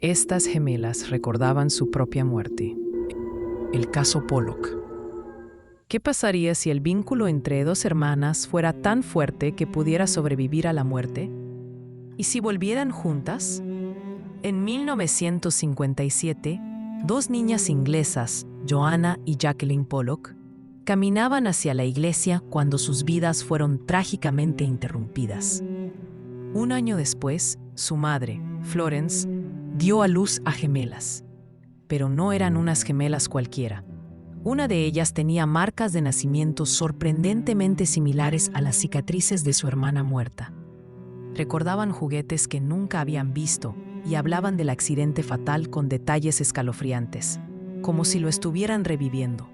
Estas gemelas recordaban su propia muerte. El caso Pollock. ¿Qué pasaría si el vínculo entre dos hermanas fuera tan fuerte que pudiera sobrevivir a la muerte? ¿Y si volvieran juntas? En 1957, dos niñas inglesas, Joanna y Jacqueline Pollock, caminaban hacia la iglesia cuando sus vidas fueron trágicamente interrumpidas. Un año después, su madre, Florence, dio a luz a gemelas. Pero no eran unas gemelas cualquiera. Una de ellas tenía marcas de nacimiento sorprendentemente similares a las cicatrices de su hermana muerta. Recordaban juguetes que nunca habían visto y hablaban del accidente fatal con detalles escalofriantes, como si lo estuvieran reviviendo.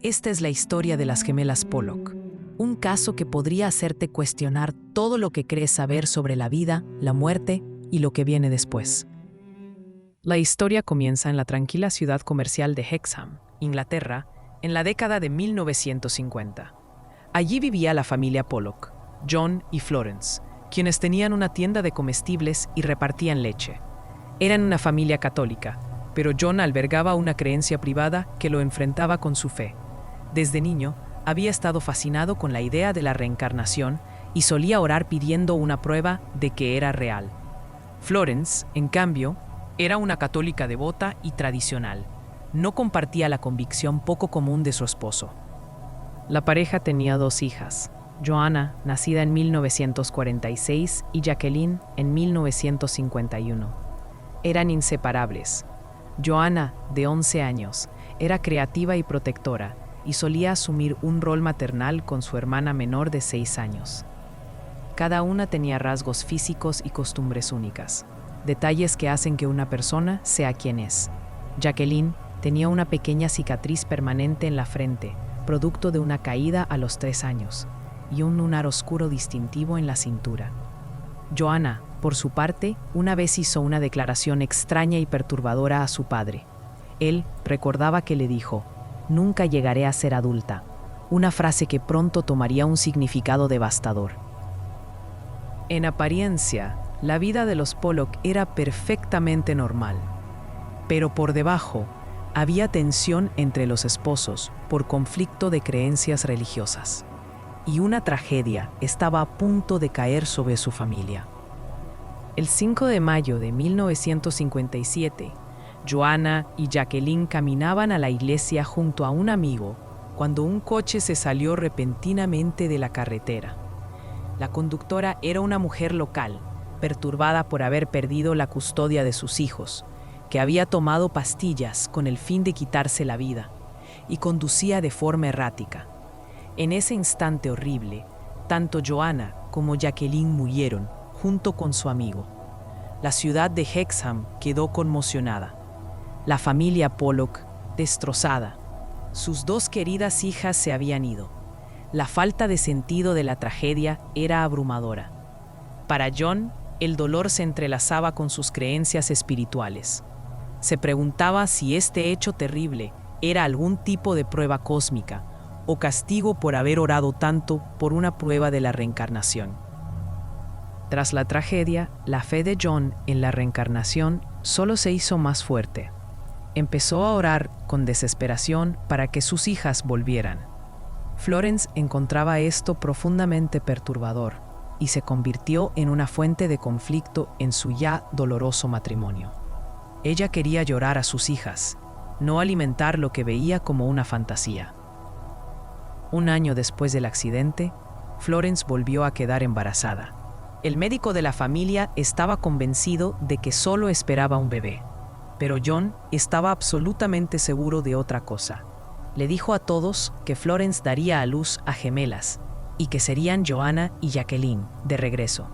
Esta es la historia de las gemelas Pollock, un caso que podría hacerte cuestionar todo lo que crees saber sobre la vida, la muerte y lo que viene después. La historia comienza en la tranquila ciudad comercial de Hexham, Inglaterra, en la década de 1950. Allí vivía la familia Pollock, John y Florence, quienes tenían una tienda de comestibles y repartían leche. Eran una familia católica, pero John albergaba una creencia privada que lo enfrentaba con su fe. Desde niño, había estado fascinado con la idea de la reencarnación y solía orar pidiendo una prueba de que era real. Florence, en cambio, era una católica devota y tradicional. No compartía la convicción poco común de su esposo. La pareja tenía dos hijas, Joanna, nacida en 1946, y Jacqueline, en 1951. Eran inseparables. Joanna, de 11 años, era creativa y protectora, y solía asumir un rol maternal con su hermana menor de 6 años. Cada una tenía rasgos físicos y costumbres únicas, detalles que hacen que una persona sea quien es. Jacqueline tenía una pequeña cicatriz permanente en la frente, producto de una caída a los 3 años, y un lunar oscuro distintivo en la cintura. Joanna, por su parte, una vez hizo una declaración extraña y perturbadora a su padre. Él recordaba que le dijo: «Nunca llegaré a ser adulta», una frase que pronto tomaría un significado devastador. En apariencia, la vida de los Pollock era perfectamente normal, pero por debajo había tensión entre los esposos por conflicto de creencias religiosas, y una tragedia estaba a punto de caer sobre su familia. El 5 de mayo de 1957, Joanna y Jacqueline caminaban a la iglesia junto a un amigo cuando un coche se salió repentinamente de la carretera. La conductora era una mujer local, perturbada por haber perdido la custodia de sus hijos, que había tomado pastillas con el fin de quitarse la vida, y conducía de forma errática. En ese instante horrible, tanto Joanna como Jacqueline murieron junto con su amigo. La ciudad de Hexham quedó conmocionada. La familia Pollock destrozada. Sus dos queridas hijas se habían ido. La falta de sentido de la tragedia era abrumadora. Para John, el dolor se entrelazaba con sus creencias espirituales. Se preguntaba si este hecho terrible era algún tipo de prueba cósmica o castigo por haber orado tanto por una prueba de la reencarnación. Tras la tragedia, la fe de John en la reencarnación solo se hizo más fuerte. Empezó a orar con desesperación para que sus hijas volvieran. Florence encontraba esto profundamente perturbador y se convirtió en una fuente de conflicto en su ya doloroso matrimonio. Ella quería llorar a sus hijas, no alimentar lo que veía como una fantasía. Un año después del accidente, Florence volvió a quedar embarazada. El médico de la familia estaba convencido de que solo esperaba un bebé, pero John estaba absolutamente seguro de otra cosa. Le dijo a todos que Florence daría a luz a gemelas y que serían Joanna y Jacqueline de regreso.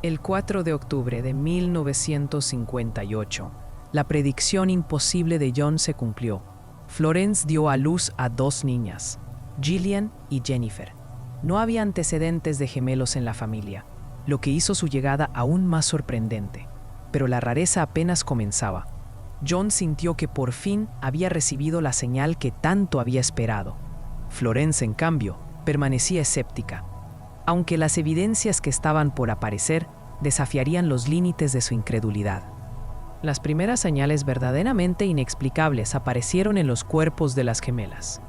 El 4 de octubre de 1958, la predicción imposible de John se cumplió. Florence dio a luz a dos niñas, Gillian y Jennifer. No había antecedentes de gemelos en la familia, lo que hizo su llegada aún más sorprendente. Pero la rareza apenas comenzaba. John sintió que por fin había recibido la señal que tanto había esperado. Florence, en cambio, permanecía escéptica, aunque las evidencias que estaban por aparecer desafiarían los límites de su incredulidad. Las primeras señales verdaderamente inexplicables aparecieron en los cuerpos de las gemelas.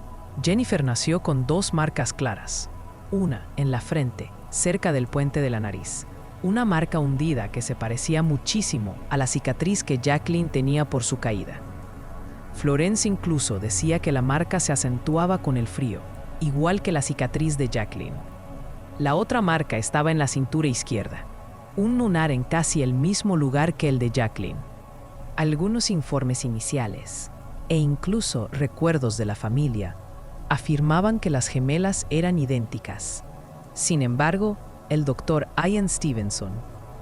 Jennifer nació con 2 marcas claras, una en la frente, cerca del puente de la nariz, una marca hundida que se parecía muchísimo a la cicatriz que Jacqueline tenía por su caída. Florence incluso decía que la marca se acentuaba con el frío, igual que la cicatriz de Jacqueline. La otra marca estaba en la cintura izquierda, un lunar en casi el mismo lugar que el de Jacqueline. Algunos informes iniciales, e incluso recuerdos de la familia, afirmaban que las gemelas eran idénticas. Sin embargo, el doctor Ian Stevenson,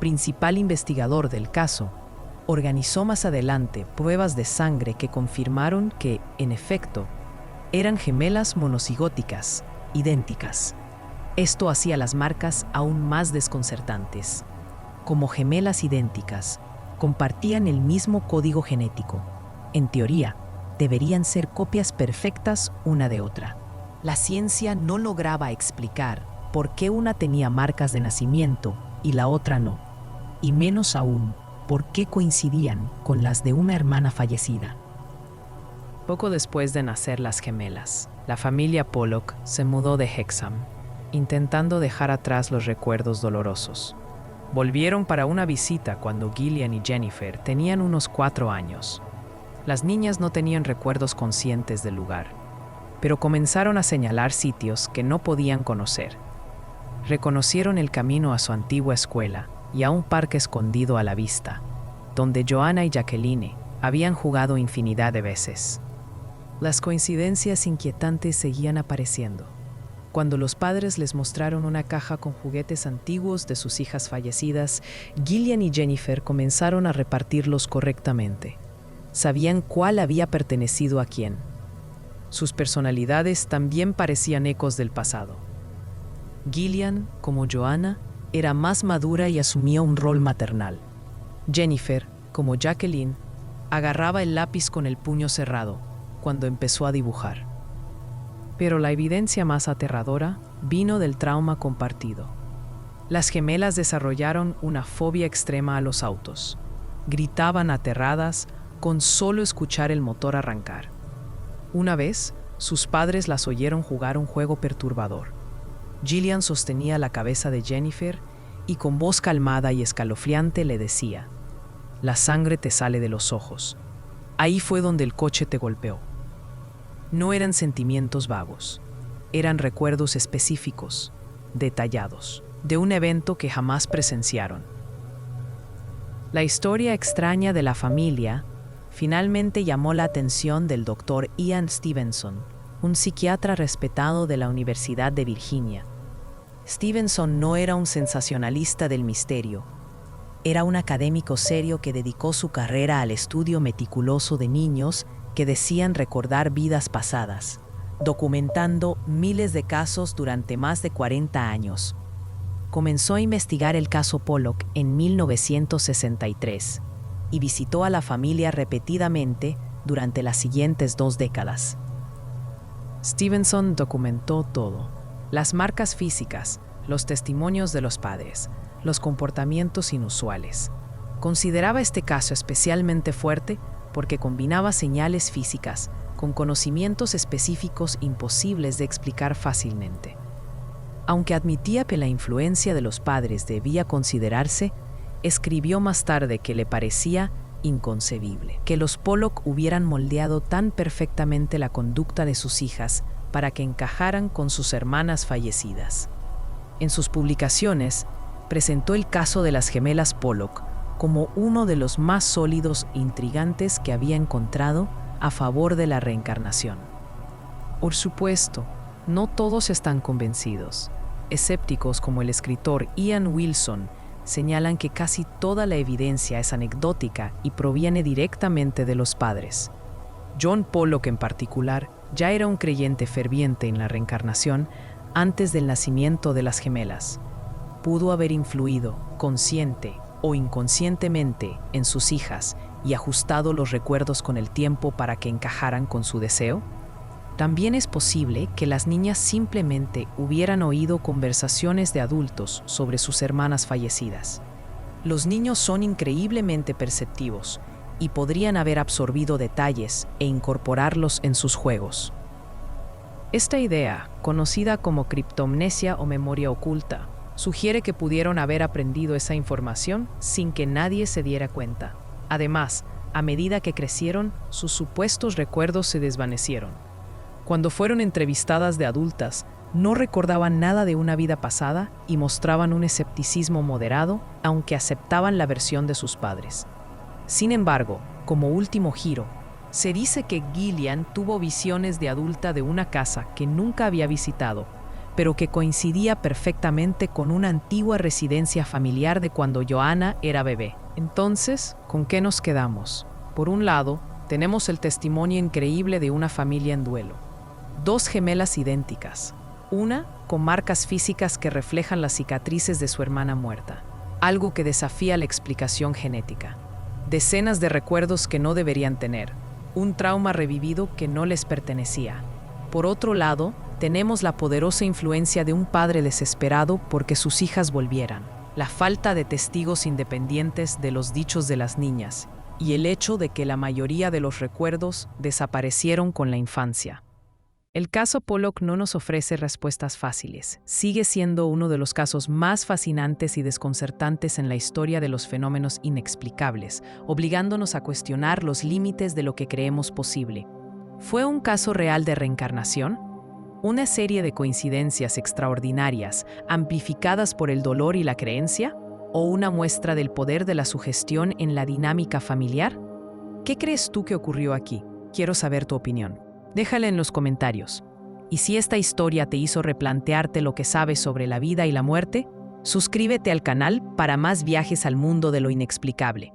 principal investigador del caso, organizó más adelante pruebas de sangre que confirmaron que, en efecto, eran gemelas monocigóticas, idénticas. Esto hacía las marcas aún más desconcertantes. Como gemelas idénticas, compartían el mismo código genético. En teoría, deberían ser copias perfectas una de otra. La ciencia no lograba explicar por qué una tenía marcas de nacimiento y la otra no, y menos aún, por qué coincidían con las de una hermana fallecida. Poco después de nacer las gemelas, la familia Pollock se mudó de Hexham, intentando dejar atrás los recuerdos dolorosos. Volvieron para una visita cuando Gillian y Jennifer tenían unos 4 años. Las niñas no tenían recuerdos conscientes del lugar, pero comenzaron a señalar sitios que no podían conocer. Reconocieron el camino a su antigua escuela y a un parque escondido a la vista, donde Joanna y Jacqueline habían jugado infinidad de veces. Las coincidencias inquietantes seguían apareciendo. Cuando los padres les mostraron una caja con juguetes antiguos de sus hijas fallecidas, Gillian y Jennifer comenzaron a repartirlos correctamente. Sabían cuál había pertenecido a quién. Sus personalidades también parecían ecos del pasado. Gillian, como Joanna, era más madura y asumía un rol maternal. Jennifer, como Jacqueline, agarraba el lápiz con el puño cerrado cuando empezó a dibujar. Pero la evidencia más aterradora vino del trauma compartido. Las gemelas desarrollaron una fobia extrema a los autos. Gritaban aterradas con solo escuchar el motor arrancar. Una vez, sus padres las oyeron jugar un juego perturbador. Gillian sostenía la cabeza de Jennifer y con voz calmada y escalofriante le decía: «La sangre te sale de los ojos. Ahí fue donde el coche te golpeó». No eran sentimientos vagos, eran recuerdos específicos, detallados, de un evento que jamás presenciaron. La historia extraña de la familia finalmente llamó la atención del doctor Ian Stevenson, un psiquiatra respetado de la Universidad de Virginia. Stevenson no era un sensacionalista del misterio, era un académico serio que dedicó su carrera al estudio meticuloso de niños que decían recordar vidas pasadas, documentando miles de casos durante más de 40 años. Comenzó a investigar el caso Pollock en 1963 y visitó a la familia repetidamente durante las siguientes 2 décadas. Stevenson documentó todo: las marcas físicas, los testimonios de los padres, los comportamientos inusuales. Consideraba este caso especialmente fuerte porque combinaba señales físicas con conocimientos específicos imposibles de explicar fácilmente. Aunque admitía que la influencia de los padres debía considerarse, escribió más tarde que le parecía inconcebible que los Pollock hubieran moldeado tan perfectamente la conducta de sus hijas para que encajaran con sus hermanas fallecidas. En sus publicaciones, presentó el caso de las gemelas Pollock como uno de los más sólidos e intrigantes que había encontrado a favor de la reencarnación. Por supuesto, no todos están convencidos. Escépticos como el escritor Ian Wilson señalan que casi toda la evidencia es anecdótica y proviene directamente de los padres. John Pollock, en particular, ya era un creyente ferviente en la reencarnación antes del nacimiento de las gemelas. Pudo haber influido, consciente o inconscientemente, en sus hijas y ajustado los recuerdos con el tiempo para que encajaran con su deseo. También es posible que las niñas simplemente hubieran oído conversaciones de adultos sobre sus hermanas fallecidas. Los niños son increíblemente perceptivos y podrían haber absorbido detalles e incorporarlos en sus juegos. Esta idea, conocida como criptomnesia o memoria oculta, sugiere que pudieron haber aprendido esa información sin que nadie se diera cuenta. Además, a medida que crecieron, sus supuestos recuerdos se desvanecieron. Cuando fueron entrevistadas de adultas, no recordaban nada de una vida pasada y mostraban un escepticismo moderado, aunque aceptaban la versión de sus padres. Sin embargo, como último giro, se dice que Gillian tuvo visiones de adulta de una casa que nunca había visitado, pero que coincidía perfectamente con una antigua residencia familiar de cuando Joanna era bebé. Entonces, ¿con qué nos quedamos? Por un lado, tenemos el testimonio increíble de una familia en duelo. 2 gemelas idénticas, una con marcas físicas que reflejan las cicatrices de su hermana muerta, algo que desafía la explicación genética. Decenas de recuerdos que no deberían tener, un trauma revivido que no les pertenecía. Por otro lado, tenemos la poderosa influencia de un padre desesperado porque sus hijas volvieran, la falta de testigos independientes de los dichos de las niñas y el hecho de que la mayoría de los recuerdos desaparecieron con la infancia. El caso Pollock no nos ofrece respuestas fáciles. Sigue siendo uno de los casos más fascinantes y desconcertantes en la historia de los fenómenos inexplicables, obligándonos a cuestionar los límites de lo que creemos posible. ¿Fue un caso real de reencarnación? ¿Una serie de coincidencias extraordinarias, amplificadas por el dolor y la creencia? ¿O una muestra del poder de la sugestión en la dinámica familiar? ¿Qué crees tú que ocurrió aquí? Quiero saber tu opinión. Déjala en los comentarios. Y si esta historia te hizo replantearte lo que sabes sobre la vida y la muerte, suscríbete al canal para más viajes al mundo de lo inexplicable.